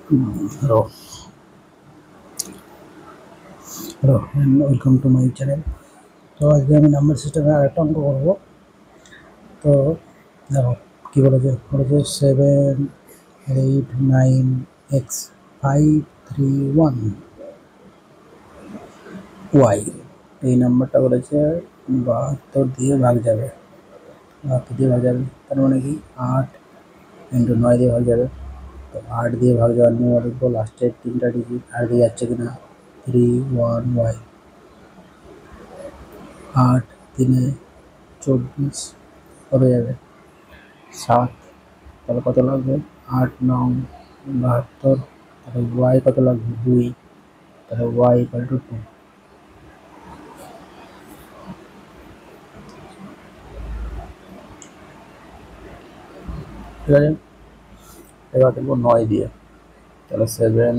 Hello, hello, and welcome to my channel. তো আজকে আমি নাম্বার সিস্টেমে আরেকটা অঙ্ক করবো। তো দেখো কী বলেছে 7, 8, 9, x 5, 3, 1 y। এই নাম্বারটা বলেছে 72 দিয়ে ভাগ যাবে। 72 দিয়ে ভাগ যাবে তার মানে কি 8 × 9 দিয়ে ভাগ যাবে। তো 8 দিয়ে ভাগ যাওয়ার নিয়ম লিখবো, লাস্টের 3টা ডিজিট আর দিয়ে যাচ্ছে কিনা 3, 1, y। 8, 3 × 24 কত যাবে 7, তাহলে কত লাগবে 8, 9, 72, তাহলে ওয়াই কত লাগবে 2, তাহলে ওয়াই = 2। ঠিক আছে, এবার দেখবো 9 দিয়ে, তাহলে 7,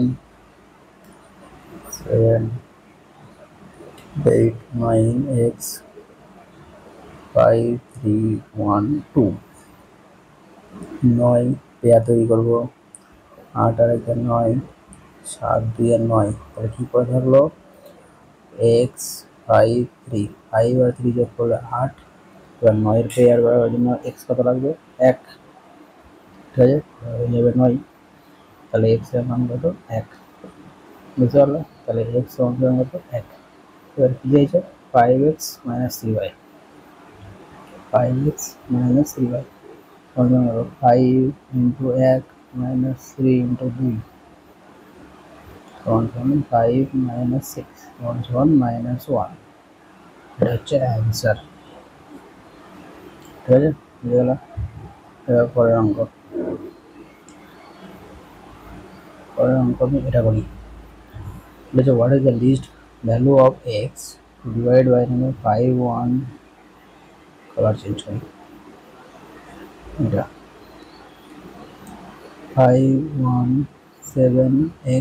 7, 8, 9, x 5, 3, 1, 2। 9 পেয়ার তৈরি করবো, 8 আর 1 9, 7 2 আর 9, তাহলে কী করে থাকলো x 5 3 আর 3 যোগ করলে 8। এবার 9 পেয়ার করার জন্য এক্স কত লাগবে 1। ঠিক আছে, হয়ে যাবে 9, তাহলে এক্স এর মান কত 1, বুঝতে পারলো? তাহলে এক্স সমান কত 1। এবার কী চাইছে 5x - 3y, 5x - 3y সমান কত 5 × 1 - 3 × 2 সমান 5 - 6 সমান -1। এটা হচ্ছে অ্যান্সার। ঠিক আছে, বুঝে গেল? এবার পরের অঙ্ক আমি এটা করি। বলেছে what is the least value of x to divide by 5 1 colour change করি। এটা 5 1 7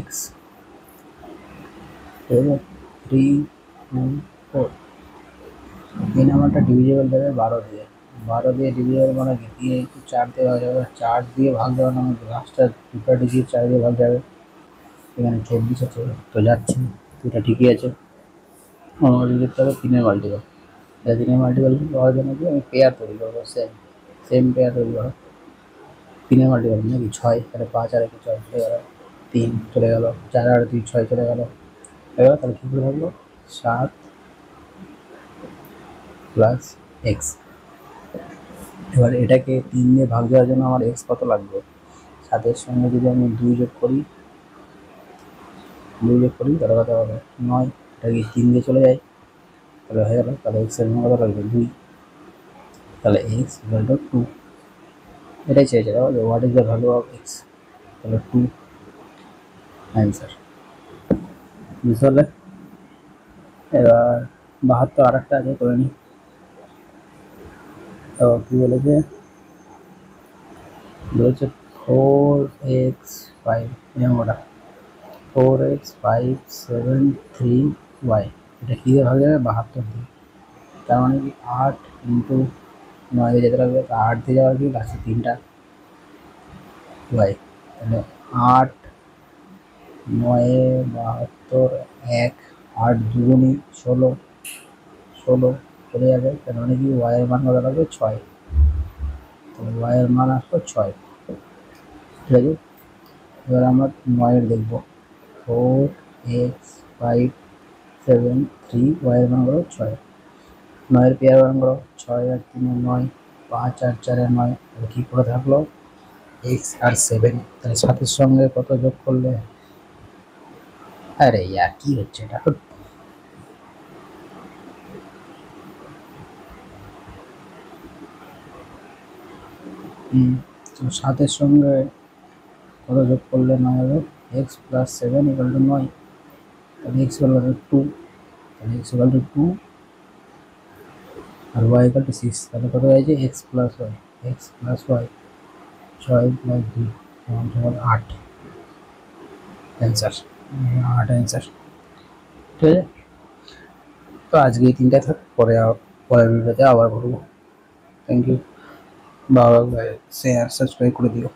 x 3 2 4। এই নাম্বারটা ডিভিজেবল দেবে 12 দিয়ে। 12 দিয়ে ডিভিজেবল মানে কি 3 × 4 দিয়ে ভাগ যাবে, 4 দিয়ে ভাগ দেওয়ার মানে লাস্টের দুটো ডিজিট 4 দিয়ে ভাগ যাবে। এখানে 24 আছে, তো যাচ্ছে, দুটা ঠিকই আছে। আমাকে লিখতে হবে 3-এর মাল্টিপল। 3-এর মাল্টিপল হওয়ার জন্য কি আমি পেয়ার তৈরি করবো, সেম পেয়ার তৈরি করো। 3-এর মাল্টিপল নাকি 6, তাহলে 5 আর 1 6 চলে গেল, 3 চলে গেল, 4 আর 2 6 চলে গেল। তাহলে কী করে থাকলো 7 + x। এবার এটাকে 3 দিয়ে ভাগ দেওয়ার জন্য আমার এক্স কত লাগবে, 7-এর সঙ্গে যদি আমি 2 যোগ করি তাহলে কত হবে 9। এটা কি 3 দিয়ে চলে যায়, তাহলে হয়ে গেল। তাহলে এক্স এর মান কত লাগবে 2, তাহলে x = 2। এটাই চেয়েছে what is the value of x, তাহলে 2 অ্যান্সার। বুঝতে পারলে? এবার 72 আর একটা আছে, করে নিই। তো কী বলেছে 4x 5 ওটা 4x 5 7 3 y। এটা কী দিয়ে ভাগ যাবে 72 দিয়ে। তার মানে কি 8 × 9 দিয়ে যেতে লাগবে, 8 দিয়ে যাওয়ার কি লাস্টে 3টা y। তাহলে 8 9 72 1 8 2 16 চলে যাবে, তার মানে কি y এর মান কত লাগবে 6। তাহলে y এর মান আসলো 6। ঠিক আছে, এবার আমরা 9 দেখবো 4x 5 7 3 y এর মান করো 6। 9 পেয়ার মান করো, 6 আর 3 9, 5 আর 4 9। তাহলে কী করে থাকলো x আর 7। তাহলে 7-এর সঙ্গে কত যোগ করলে, আরে ইয়ার কি হচ্ছে এটা। তো 7-এর সঙ্গে কত যোগ করলে 9 হবে x + 7 = 9। তাহলে x = 2, তাহলে x = 2 আর y = 6। তাহলে কত হয়েছে x + y, x + y 6 + 2 = 8 answer. 8 answer. ঠিক আছে, তো আজকে এই 3টা থাক, পরের ভিডিওতে আবার করবো। থ্যাংক ইউ, ভালো লাগলে শেয়ার সাবস্ক্রাইব করে দিও।